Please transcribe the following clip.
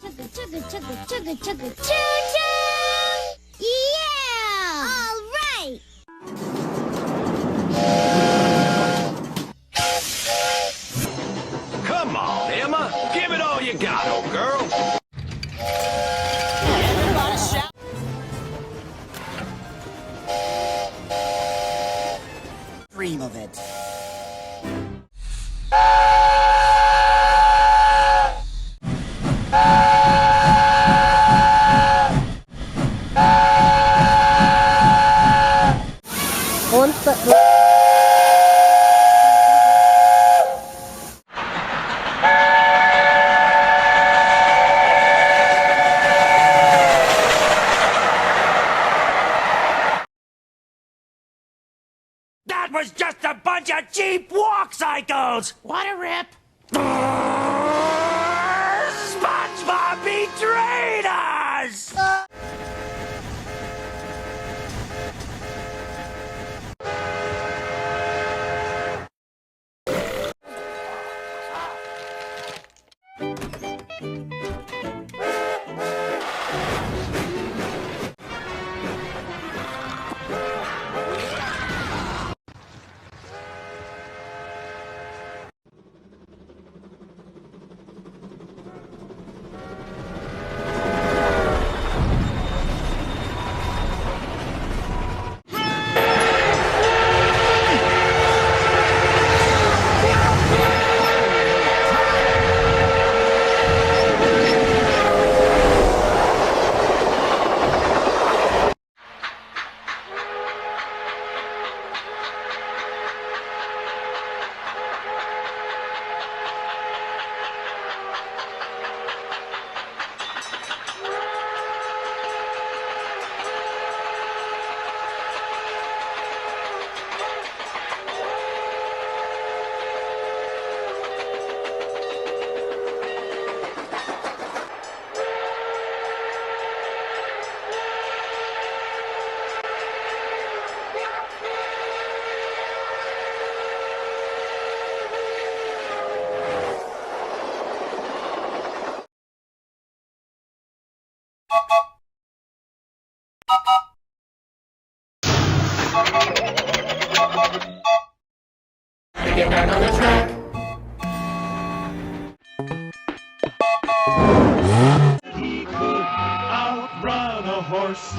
Chugga, choo-choo! Yeah! All right! Come on, Emma. Give it all you got, old girl. Everybody shout. Dream of it. That was just a bunch of cheap walk cycles. What a rip. SpongeBob betrayed us! Get back on the track. He could outrun a horse.